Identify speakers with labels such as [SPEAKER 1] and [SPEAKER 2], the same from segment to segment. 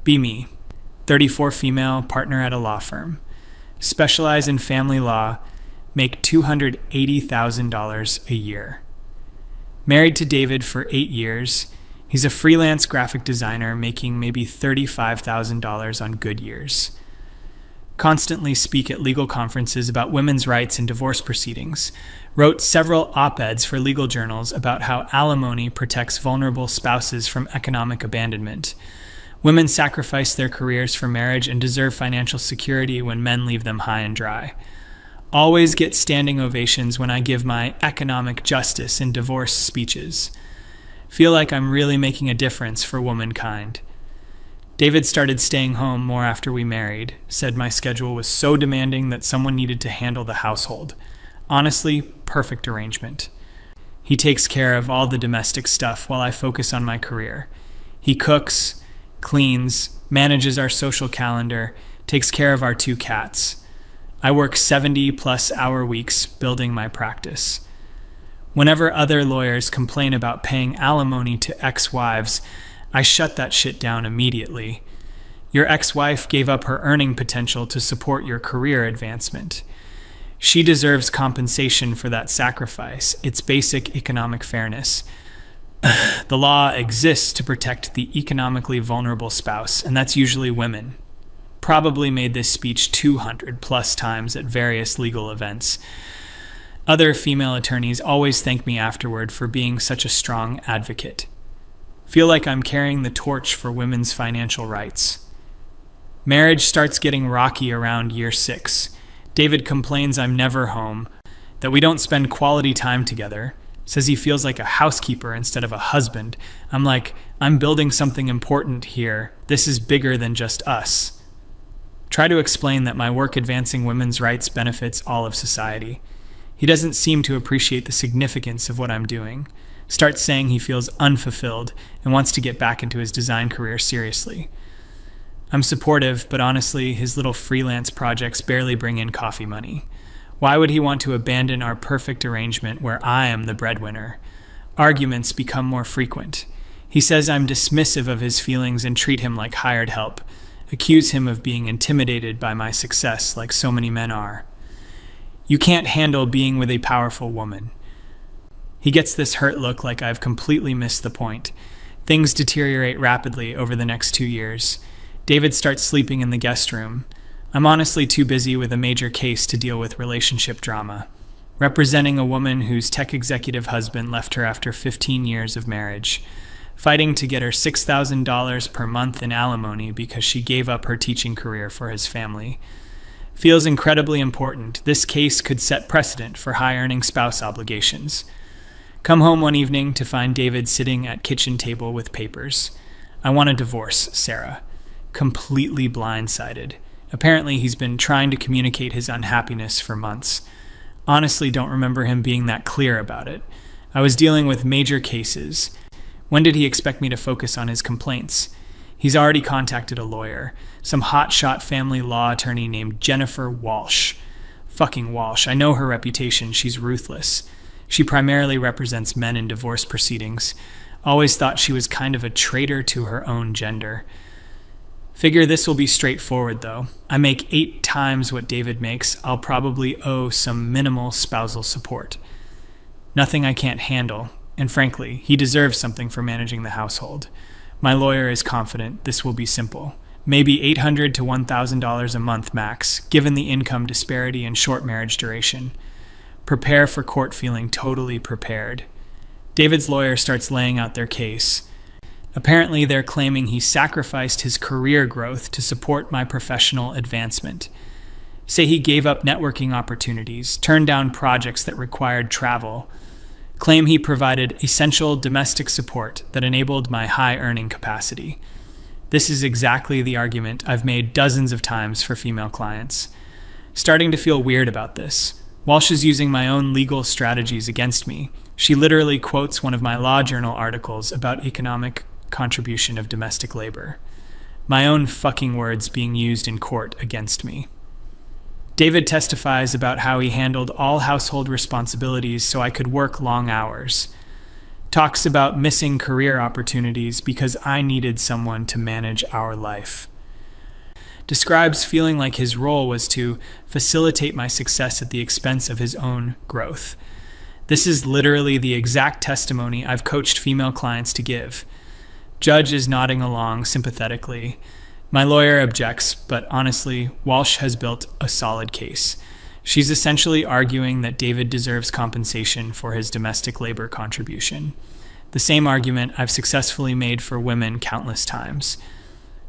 [SPEAKER 1] Be me. 34 female, partner at a law firm. Specialize in family law, make $280,000 a year. Married to David for 8 years. He's a freelance graphic designer making maybe $35,000 on good years. Constantly speak at legal conferences about women's rights and divorce proceedings. Wrote several op-eds for legal journals about how alimony protects vulnerable spouses from economic abandonment. Women sacrifice their careers for marriage and deserve financial security when men leave them high and dry. Always get standing ovations when I give my economic justice and divorce speeches. Feel like I'm really making a difference for womankind. David started staying home more after we married, said my schedule was so demanding that someone needed to handle the household. Honestly, perfect arrangement. He takes care of all the domestic stuff while I focus on my career. He cooks, cleans, manages our social calendar, takes care of our 2 cats. I work 70-plus hour weeks building my practice. Whenever other lawyers complain about paying alimony to ex-wives, I shut that shit down immediately. Your ex-wife gave up her earning potential to support your career advancement. She deserves compensation for that sacrifice. It's basic economic fairness. The law exists to protect the economically vulnerable spouse, and that's usually women. Probably made this speech 200-plus times at various legal events. Other female attorneys always thank me afterward for being such a strong advocate. Feel like I'm carrying the torch for women's financial rights. Marriage starts getting rocky around year 6. David complains I'm never home, that we don't spend quality time together, says he feels like a housekeeper instead of a husband. I'm like, I'm building something important here. This is bigger than just us. Try to explain that my work advancing women's rights benefits all of society. He doesn't seem to appreciate the significance of what I'm doing. Starts saying he feels unfulfilled and wants to get back into his design career seriously. I'm supportive, but honestly, his little freelance projects barely bring in coffee money. Why would he want to abandon our perfect arrangement where I am the breadwinner? Arguments become more frequent. He says I'm dismissive of his feelings and treat him like hired help. Accuse him of being intimidated by my success like so many men are. You can't handle being with a powerful woman. He gets this hurt look like I've completely missed the point. Things deteriorate rapidly over the next 2 years. David starts sleeping in the guest room. I'm honestly too busy with a major case to deal with relationship drama. Representing a woman whose tech executive husband left her after 15 years of marriage. Fighting to get her $6,000 per month in alimony because she gave up her teaching career for his family. Feels incredibly important. This case could set precedent for high-earning spouse obligations. Come home one evening to find David sitting at kitchen table with papers. I want a divorce, Sarah. Completely blindsided. Apparently he's been trying to communicate his unhappiness for months. Honestly, don't remember him being that clear about it. I was dealing with major cases. When did he expect me to focus on his complaints? He's already contacted a lawyer, some hotshot family law attorney named Jennifer Walsh. Fucking Walsh. I know her reputation. She's ruthless. She primarily represents men in divorce proceedings. Always thought she was kind of a traitor to her own gender. Figure this will be straightforward, though. I make 8 times what David makes. I'll probably owe some minimal spousal support. Nothing I can't handle. And frankly, he deserves something for managing the household. My lawyer is confident this will be simple. Maybe $800 to $1,000 a month max, given the income disparity and short marriage duration. Prepare for court feeling totally prepared. David's lawyer starts laying out their case. Apparently, they're claiming he sacrificed his career growth to support my professional advancement. Say he gave up networking opportunities, turned down projects that required travel. Claim he provided essential domestic support that enabled my high earning capacity. This is exactly the argument I've made dozens of times for female clients. Starting to feel weird about this. Walsh is using my own legal strategies against me. She literally quotes one of my law journal articles about economic contribution of domestic labor. My own fucking words being used in court against me. David testifies about how he handled all household responsibilities so I could work long hours. talks about missing career opportunities because I needed someone to manage our life. Describes feeling like his role was to facilitate my success at the expense of his own growth. This is literally the exact testimony I've coached female clients to give. Judge is nodding along sympathetically. My lawyer objects, but honestly, Walsh has built a solid case. She's essentially arguing that David deserves compensation for his domestic labor contribution. The same argument I've successfully made for women countless times.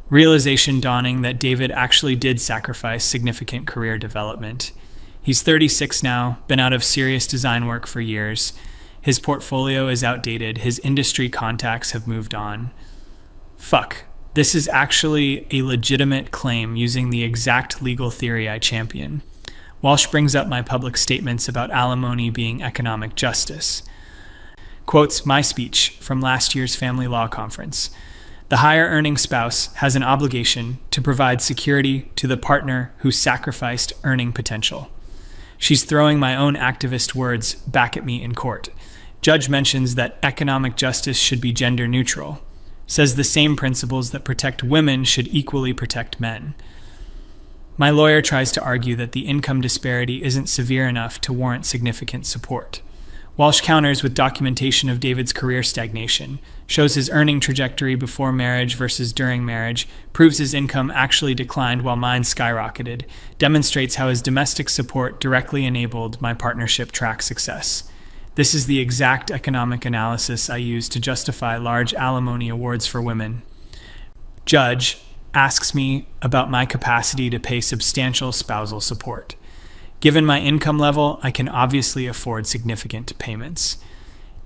[SPEAKER 1] Realization dawning that David actually did sacrifice significant career development. He's 36 now, been out of serious design work for years. His portfolio is outdated, his industry contacts have moved on. Fuck, this is actually a legitimate claim using the exact legal theory I champion. Walsh brings up my public statements about alimony being economic justice. Quotes my speech from last year's family law conference. The higher-earning spouse has an obligation to provide security to the partner who sacrificed earning potential. She's throwing my own activist words back at me in court. Judge mentions that economic justice should be gender neutral. Says the same principles that protect women should equally protect men. My lawyer tries to argue that the income disparity isn't severe enough to warrant significant support. Walsh counters with documentation of David's career stagnation, shows his earning trajectory before marriage versus during marriage, proves his income actually declined while mine skyrocketed, demonstrates how his domestic support directly enabled my partnership track success. This is the exact economic analysis I use to justify large alimony awards for women. Judge asks me about my capacity to pay substantial spousal support. Given my income level, I can obviously afford significant payments.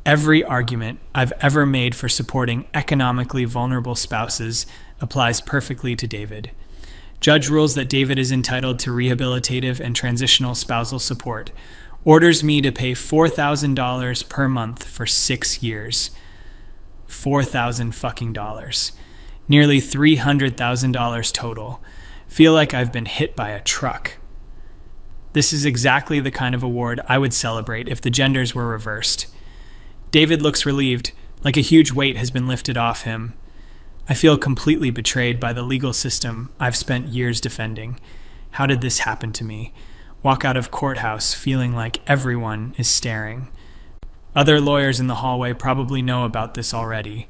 [SPEAKER 1] Every argument I've ever made for supporting economically vulnerable spouses applies perfectly to David. Judge rules that David is entitled to rehabilitative and transitional spousal support, orders me to pay $4,000 per month for 6 years. $4,000 fucking dollars. Nearly $300,000 total. Feel like I've been hit by a truck. This is exactly the kind of award I would celebrate if the genders were reversed. David looks relieved, like a huge weight has been lifted off him. I feel completely betrayed by the legal system I've spent years defending. How did this happen to me? Walk out of courthouse feeling like everyone is staring. Other lawyers in the hallway probably know about this already.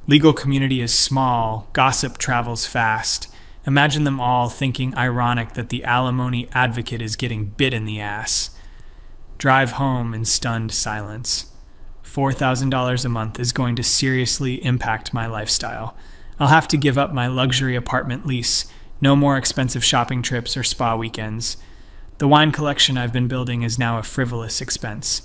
[SPEAKER 1] Legal community is small, gossip travels fast. Imagine them all thinking ironic that the alimony advocate is getting bit in the ass. Drive home in stunned silence. $4,000 a month is going to seriously impact my lifestyle. I'll have to give up my luxury apartment lease, no more expensive shopping trips or spa weekends. The wine collection I've been building is now a frivolous expense.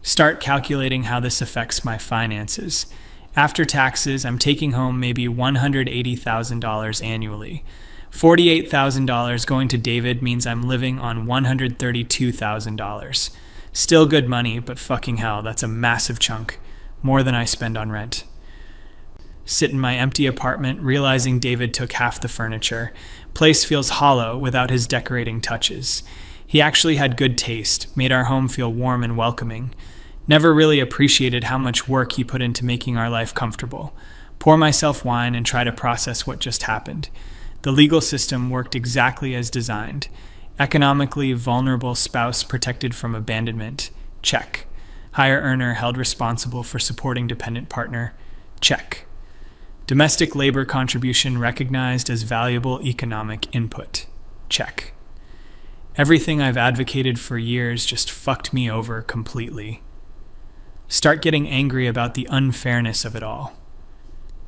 [SPEAKER 1] Start calculating how this affects my finances. After taxes, I'm taking home maybe $180,000 annually. $48,000 going to David means I'm living on $132,000. Still good money, but fucking hell, that's a massive chunk. More than I spend on rent. Sit in my empty apartment, realizing David took half the furniture. Place feels hollow without his decorating touches. He actually had good taste, made our home feel warm and welcoming. Never really appreciated how much work he put into making our life comfortable. Pour myself wine and try to process what just happened. The legal system worked exactly as designed. Economically vulnerable spouse protected from abandonment. Check. Higher earner held responsible for supporting dependent partner. Check. Domestic labor contribution recognized as valuable economic input. Check. Everything I've advocated for years just fucked me over completely. Start getting angry about the unfairness of it all.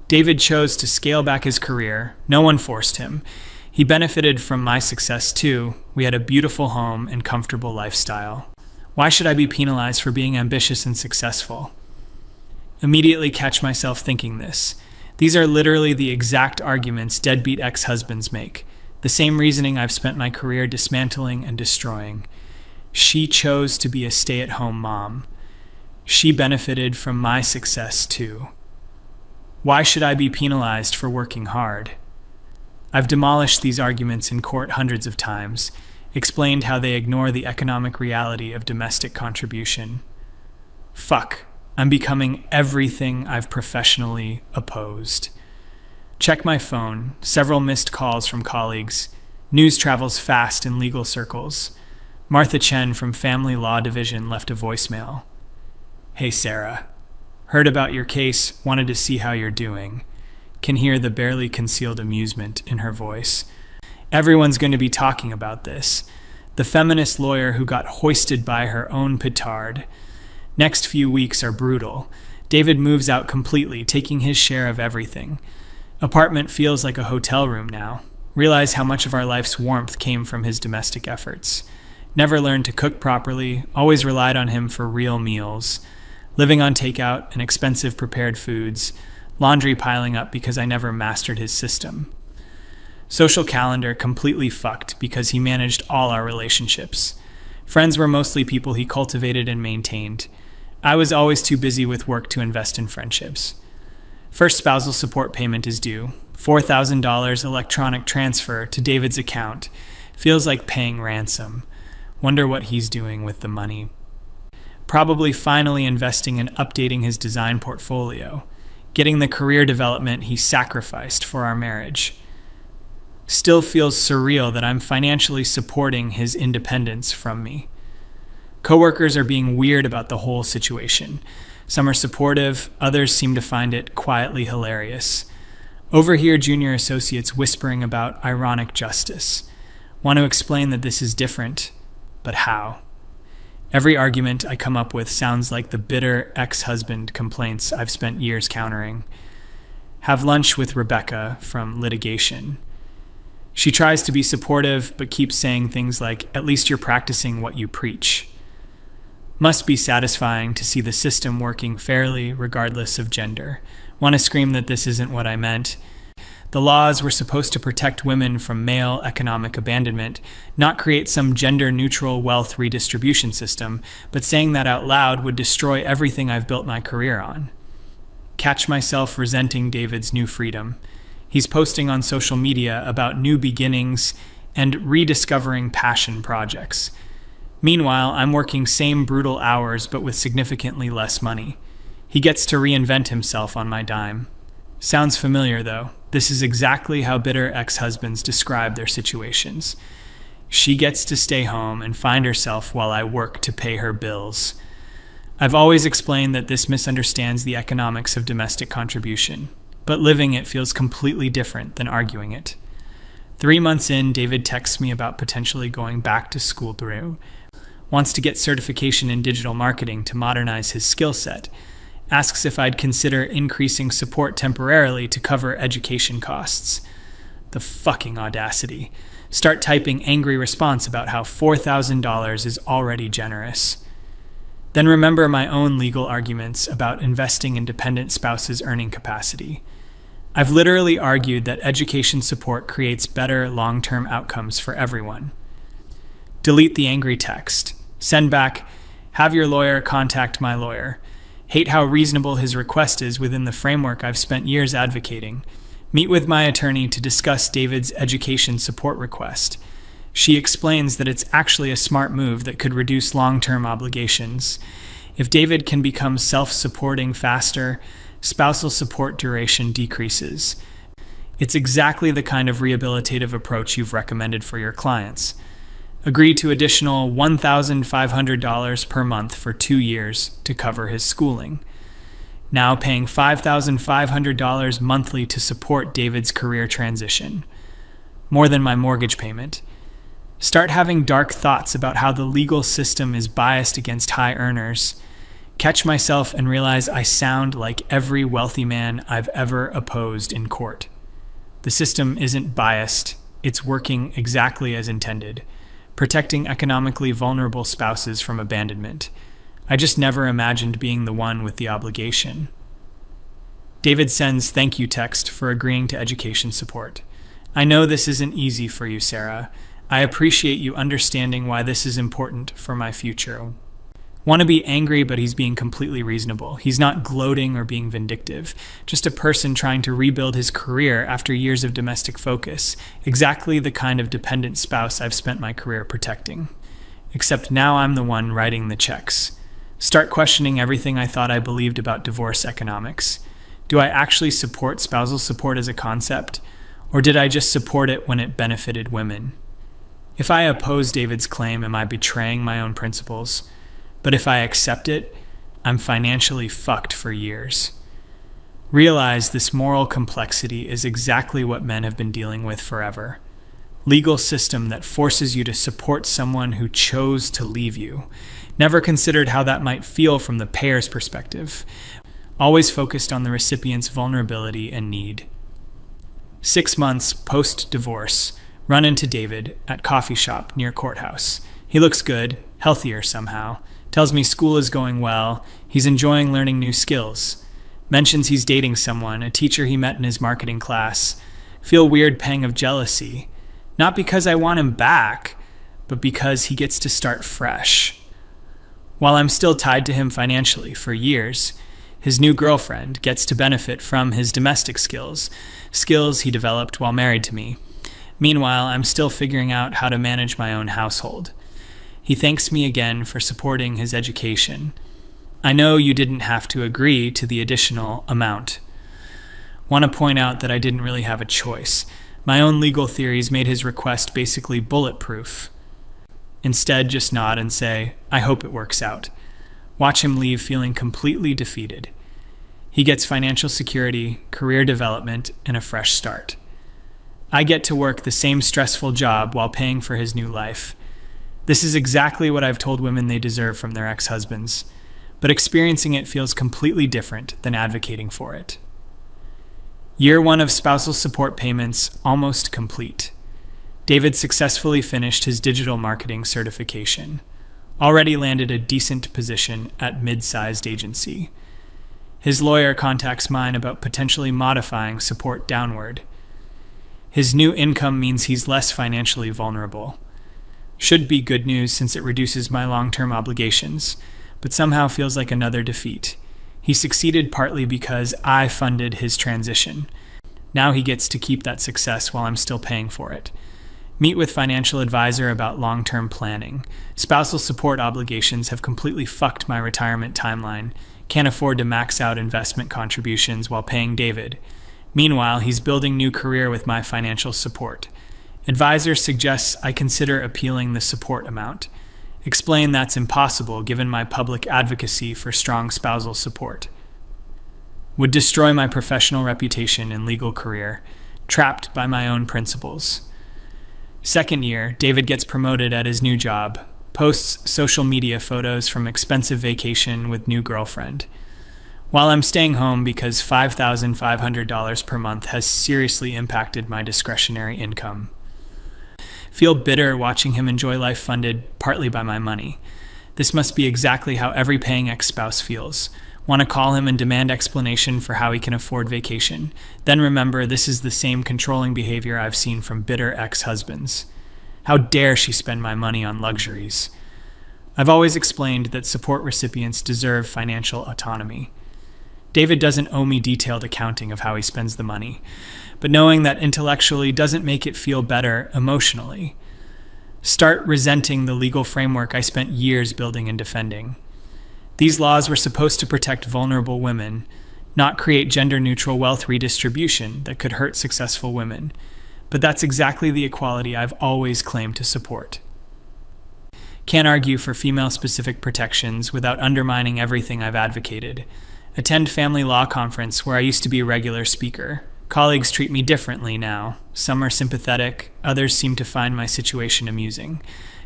[SPEAKER 1] David chose to scale back his career. No one forced him. He benefited from my success too. We had a beautiful home and comfortable lifestyle. Why should I be penalized for being ambitious and successful? Immediately catch myself thinking this. These are literally the exact arguments deadbeat ex-husbands make. The same reasoning I've spent my career dismantling and destroying. She chose to be a stay-at-home mom. She benefited from my success too. Why should I be penalized for working hard? I've demolished these arguments in court hundreds of times, explained how they ignore the economic reality of domestic contribution. Fuck, I'm becoming everything I've professionally opposed. Check my phone, several missed calls from colleagues. News travels fast in legal circles. Martha Chen from Family Law Division left a voicemail. Hey Sarah, heard about your case, wanted to see how you're doing. Can hear the barely concealed amusement in her voice. Everyone's going to be talking about this. The feminist lawyer who got hoisted by her own petard. Next few weeks are brutal. David moves out completely, taking his share of everything. Apartment feels like a hotel room now. Realize how much of our life's warmth came from his domestic efforts. Never learned to cook properly, always relied on him for real meals. Living on takeout and expensive prepared foods. Laundry piling up because I never mastered his system. Social calendar completely fucked because he managed all our relationships. Friends were mostly people he cultivated and maintained. I was always too busy with work to invest in friendships. First spousal support payment is due. $4,000 electronic transfer to David's account. Feels like paying ransom. Wonder what he's doing with the money. Probably finally investing in updating his design portfolio. Getting the career development he sacrificed for our marriage. Still feels surreal that I'm financially supporting his independence from me. Coworkers are being weird about the whole situation. Some are supportive, others seem to find it quietly hilarious. Overhear junior associates whispering about ironic justice. Want to explain that this is different, but how? Every argument I come up with sounds like the bitter ex-husband complaints I've spent years countering. Have lunch with Rebecca from litigation. She tries to be supportive, but keeps saying things like, at least you're practicing what you preach. Must be satisfying to see the system working fairly, regardless of gender. Want to scream that this isn't what I meant. The laws were supposed to protect women from male economic abandonment, not create some gender-neutral wealth redistribution system, but saying that out loud would destroy everything I've built my career on. Catch myself resenting David's new freedom. He's posting on social media about new beginnings and rediscovering passion projects. Meanwhile, I'm working same brutal hours but with significantly less money. He gets to reinvent himself on my dime. Sounds familiar, though. This is exactly how bitter ex-husbands describe their situations. She gets to stay home and find herself while I work to pay her bills. I've always explained that this misunderstands the economics of domestic contribution, but living it feels completely different than arguing it. 3 months in, David texts me about potentially going back to school through. Wants to get certification in digital marketing to modernize his skill set. Asks if I'd consider increasing support temporarily to cover education costs. The fucking audacity. Start typing angry response about how $4,000 is already generous. Then remember my own legal arguments about investing in dependent spouses' earning capacity. I've literally argued that education support creates better long-term outcomes for everyone. Delete the angry text. Send back, have your lawyer contact my lawyer. Hate how reasonable his request is within the framework I've spent years advocating. Meet with my attorney to discuss David's education support request. She explains that it's actually a smart move that could reduce long-term obligations. If David can become self-supporting faster, spousal support duration decreases. It's exactly the kind of rehabilitative approach you've recommended for your clients. Agree to additional $1,500 per month for 2 years to cover his schooling. Now paying $5,500 monthly to support David's career transition. More than my mortgage payment. Start having dark thoughts about how the legal system is biased against high earners. Catch myself and realize I sound like every wealthy man I've ever opposed in court. The system isn't biased, it's working exactly as intended. Protecting economically vulnerable spouses from abandonment. I just never imagined being the one with the obligation. David sends thank you text for agreeing to education support. I know this isn't easy for you, Sarah. I appreciate you understanding why this is important for my future. Want to be angry, but he's being completely reasonable. He's not gloating or being vindictive. Just a person trying to rebuild his career after years of domestic focus. Exactly the kind of dependent spouse I've spent my career protecting. Except now I'm the one writing the checks. Start questioning everything I thought I believed about divorce economics. Do I actually support spousal support as a concept, or did I just support it when it benefited women? If I oppose David's claim, am I betraying my own principles? But if I accept it, I'm financially fucked for years. Realize this moral complexity is exactly what men have been dealing with forever. Legal system that forces you to support someone who chose to leave you. Never considered how that might feel from the payer's perspective. Always focused on the recipient's vulnerability and need. 6 months post-divorce, run into David at coffee shop near courthouse. He looks good, healthier somehow. Tells me school is going well. He's enjoying learning new skills. Mentions he's dating someone, a teacher he met in his marketing class. Feel weird pang of jealousy. Not because I want him back, but because he gets to start fresh. While I'm still tied to him financially for years, his new girlfriend gets to benefit from his domestic skills he developed while married to me. Meanwhile, I'm still figuring out how to manage my own household. He thanks me again for supporting his education. I know you didn't have to agree to the additional amount. Want to point out that I didn't really have a choice. My own legal theories made his request basically bulletproof. Instead, just nod and say, I hope it works out. Watch him leave feeling completely defeated. He gets financial security, career development, and a fresh start. I get to work the same stressful job while paying for his new life. This is exactly what I've told women they deserve from their ex-husbands, but experiencing it feels completely different than advocating for it. Year 1 of spousal support payments almost complete. David successfully finished his digital marketing certification. Already landed a decent position at mid-sized agency. His lawyer contacts mine about potentially modifying support downward. His new income means he's less financially vulnerable. Should be good news since it reduces my long-term obligations, but somehow feels like another defeat. He succeeded partly because I funded his transition. Now he gets to keep that success while I'm still paying for it. Meet with financial advisor about long-term planning. Spousal support obligations have completely fucked my retirement timeline. Can't afford to max out investment contributions while paying David. Meanwhile, he's building new career with my financial support. Advisor suggests I consider appealing the support amount. Explain that's impossible given my public advocacy for strong spousal support. Would destroy my professional reputation and legal career, trapped by my own principles. Second year, David gets promoted at his new job, posts social media photos from expensive vacation with new girlfriend. While I'm staying home because $5,500 per month has seriously impacted my discretionary income. Feel bitter watching him enjoy life funded partly by my money. This must be exactly how every paying ex-spouse feels. Want to call him and demand explanation for how he can afford vacation. Then remember, this is the same controlling behavior I've seen from bitter ex-husbands. How dare she spend my money on luxuries? I've always explained that support recipients deserve financial autonomy. David doesn't owe me detailed accounting of how he spends the money, but knowing that intellectually doesn't make it feel better emotionally. Start resenting the legal framework I spent years building and defending. These laws were supposed to protect vulnerable women, not create gender-neutral wealth redistribution that could hurt successful women. But that's exactly the equality I've always claimed to support. Can't argue for female-specific protections without undermining everything I've advocated. Attend family law conference where I used to be a regular speaker. Colleagues treat me differently now. Some are sympathetic, others seem to find my situation amusing.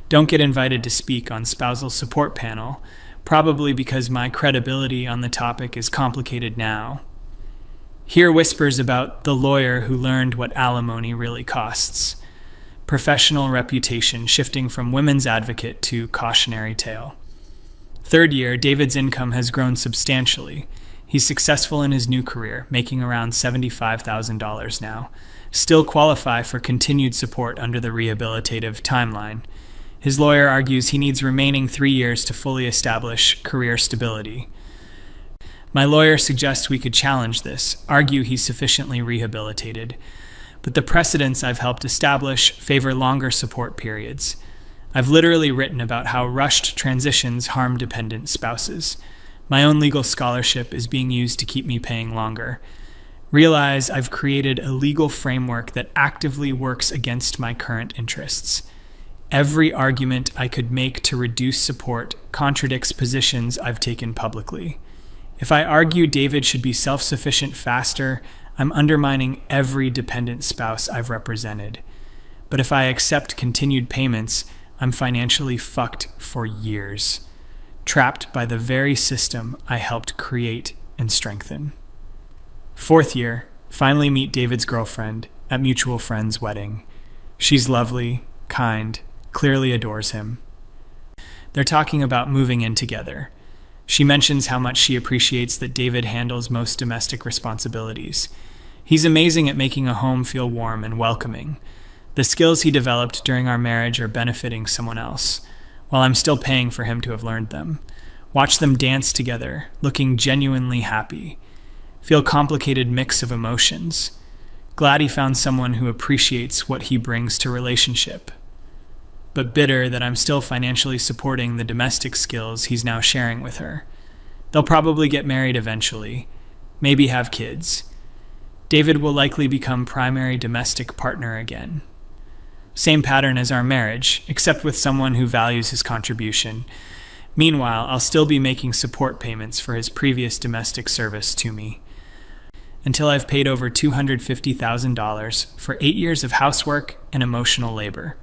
[SPEAKER 1] Don't get invited to speak on spousal support panel, probably because my credibility on the topic is complicated now. Hear whispers about the lawyer who learned what alimony really costs. Professional reputation shifting from women's advocate to cautionary tale. Third year, David's income has grown substantially. He's successful in his new career, making around $75,000 now. Still qualify for continued support under the rehabilitative timeline. His lawyer argues he needs remaining 3 years to fully establish career stability. My lawyer suggests we could challenge this, argue he's sufficiently rehabilitated. But the precedents I've helped establish favor longer support periods. I've literally written about how rushed transitions harm dependent spouses. My own legal scholarship is being used to keep me paying longer. Realize I've created a legal framework that actively works against my current interests. Every argument I could make to reduce support contradicts positions I've taken publicly. If I argue David should be self-sufficient faster, I'm undermining every dependent spouse I've represented. But if I accept continued payments, I'm financially fucked for years, trapped by the very system I helped create and strengthen. 4th year, finally meet David's girlfriend at mutual friend's wedding. She's lovely, kind, clearly adores him. They're talking about moving in together. She mentions how much she appreciates that David handles most domestic responsibilities. He's amazing at making a home feel warm and welcoming. The skills he developed during our marriage are benefiting someone else, while I'm still paying for him to have learned them. Watch them dance together, looking genuinely happy. Feel complicated mix of emotions. Glad he found someone who appreciates what he brings to relationship. But bitter that I'm still financially supporting the domestic skills he's now sharing with her. They'll probably get married eventually, maybe have kids. David will likely become primary domestic partner again. Same pattern as our marriage, except with someone who values his contribution. Meanwhile, I'll still be making support payments for his previous domestic service to me. Until I've paid over $250,000 for 8 years of housework and emotional labor.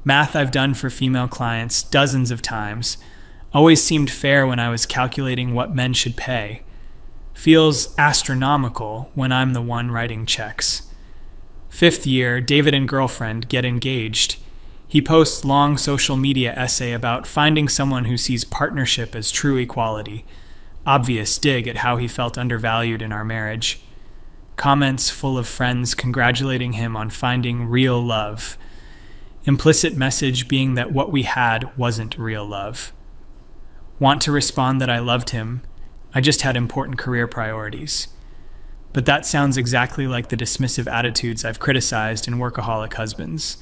[SPEAKER 1] Math I've done for female clients dozens of times. Always seemed fair when I was calculating what men should pay. Feels astronomical when I'm the one writing checks. 5th year, David and girlfriend get engaged. He posts long social media essay about finding someone who sees partnership as true equality. Obvious dig at how he felt undervalued in our marriage. Comments full of friends congratulating him on finding real love. Implicit message being that what we had wasn't real love. Want to respond that I loved him. I just had important career priorities. But that sounds exactly like the dismissive attitudes I've criticized in workaholic husbands.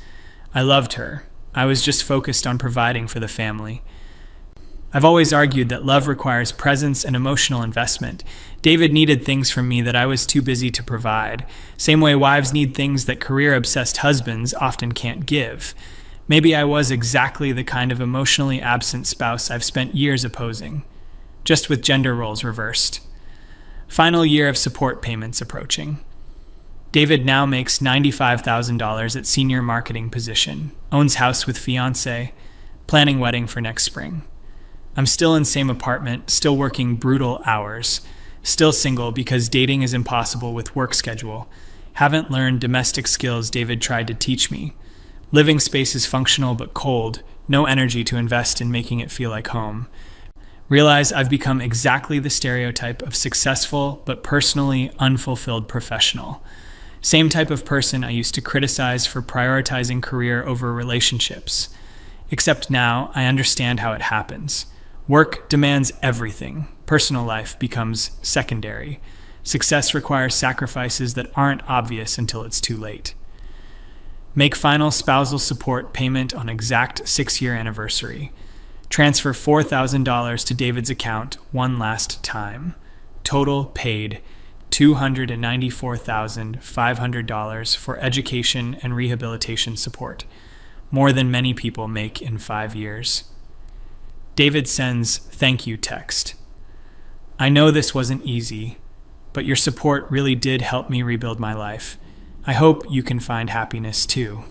[SPEAKER 1] I loved her. I was just focused on providing for the family. I've always argued that love requires presence and emotional investment. David needed things from me that I was too busy to provide. Same way wives need things that career-obsessed husbands often can't give. Maybe I was exactly the kind of emotionally absent spouse I've spent years opposing, just with gender roles reversed. Final year of support payments approaching. David now makes $95,000 at senior marketing position, owns house with fiancé, planning wedding for next spring. I'm still in same apartment, still working brutal hours, still single because dating is impossible with work schedule. Haven't learned domestic skills David tried to teach me. Living space is functional but cold, no energy to invest in making it feel like home. Realize I've become exactly the stereotype of successful but personally unfulfilled professional. Same type of person I used to criticize for prioritizing career over relationships. Except now I understand how it happens. Work demands everything. Personal life becomes secondary. Success requires sacrifices that aren't obvious until it's too late. Make final spousal support payment on exact 6-year anniversary. Transfer $4,000 to David's account one last time. Total paid $294,500 for education and rehabilitation support, more than many people make in 5 years. David sends thank you text. I know this wasn't easy, but your support really did help me rebuild my life. I hope you can find happiness too.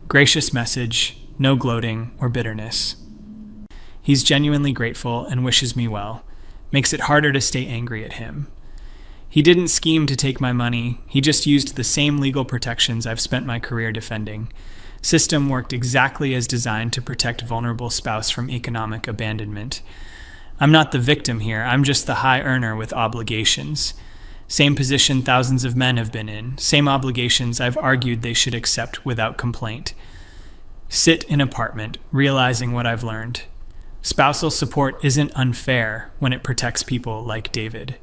[SPEAKER 1] Gracious message, no gloating or bitterness. He's genuinely grateful and wishes me well. Makes it harder to stay angry at him. He didn't scheme to take my money. He just used the same legal protections I've spent my career defending. System worked exactly as designed to protect vulnerable spouse from economic abandonment. I'm not the victim here. I'm just the high earner with obligations. Same position thousands of men have been in. Same obligations I've argued they should accept without complaint. Sit in apartment, realizing what I've learned. Spousal support isn't unfair when it protects people like David.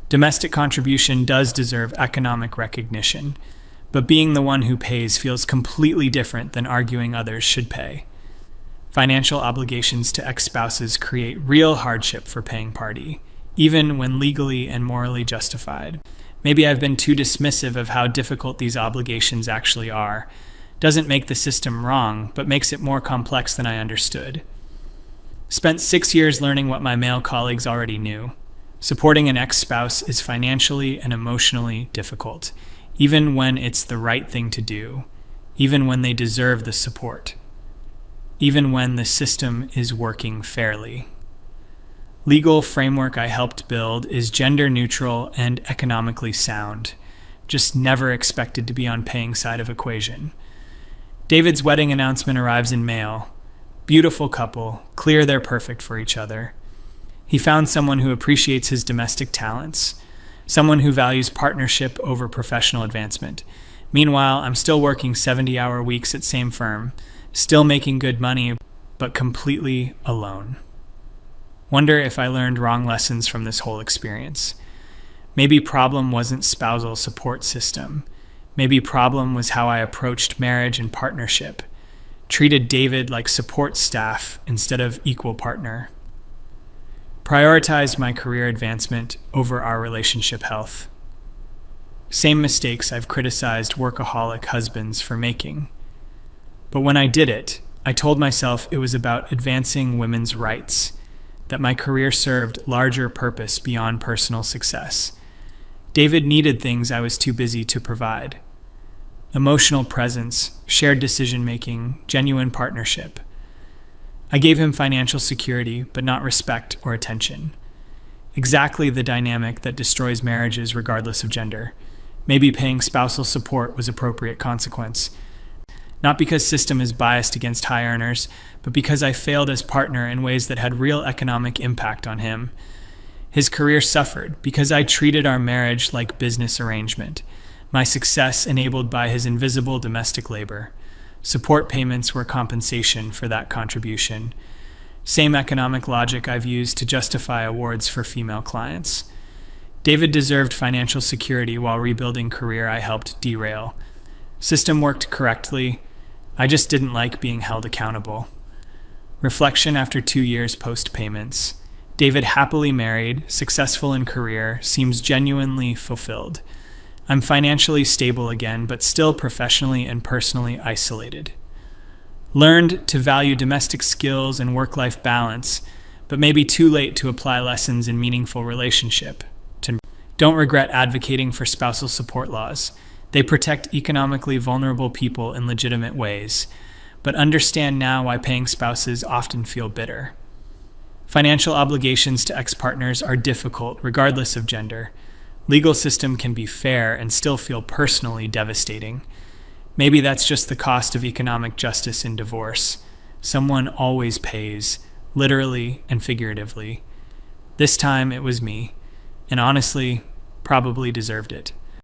[SPEAKER 1] Domestic contribution does deserve economic recognition, but being the one who pays feels completely different than arguing others should pay. Financial obligations to ex-spouses create real hardship for paying party, even when legally and morally justified. Maybe I've been too dismissive of how difficult these obligations actually are. Doesn't make the system wrong, but makes it more complex than I understood. Spent 6 years learning what my male colleagues already knew. Supporting an ex-spouse is financially and emotionally difficult, even when it's the right thing to do, even when they deserve the support, even when the system is working fairly. Legal framework I helped build is gender neutral and economically sound, just never expected to be on paying side of equation. David's wedding announcement arrives in mail. Beautiful couple, clear they're perfect for each other. He found someone who appreciates his domestic talents, someone who values partnership over professional advancement. Meanwhile, I'm still working 70-hour weeks at same firm, still making good money, but completely alone. Wonder if I learned wrong lessons from this whole experience. Maybe problem wasn't spousal support system. Maybe problem was how I approached marriage and partnership, treated David like support staff instead of equal partner. Prioritized my career advancement over our relationship health. Same mistakes I've criticized workaholic husbands for making. But when I did it, I told myself it was about advancing women's rights, that my career served larger purpose beyond personal success. David needed things I was too busy to provide. Emotional presence, shared decision-making, genuine partnership. I gave him financial security, but not respect or attention. Exactly the dynamic that destroys marriages regardless of gender. Maybe paying spousal support was appropriate consequence. Not because system is biased against high earners, but because I failed as partner in ways that had real economic impact on him. His career suffered because I treated our marriage like business arrangement. My success enabled by his invisible domestic labor. Support payments were compensation for that contribution. Same economic logic I've used to justify awards for female clients. David deserved financial security while rebuilding career I helped derail. System worked correctly. I just didn't like being held accountable. Reflection after 2 years post-payments. David happily married, successful in career, seems genuinely fulfilled. I'm financially stable again, but still professionally and personally isolated. Learned to value domestic skills and work-life balance, but maybe too late to apply lessons in meaningful relationship. Don't regret advocating for spousal support laws. They protect economically vulnerable people in legitimate ways, but understand now why paying spouses often feel bitter. Financial obligations to ex-partners are difficult regardless of gender. Legal system can be fair and still feel personally devastating. Maybe that's just the cost of economic justice in divorce. Someone always pays, literally and figuratively. This time it was me, and honestly, probably deserved it.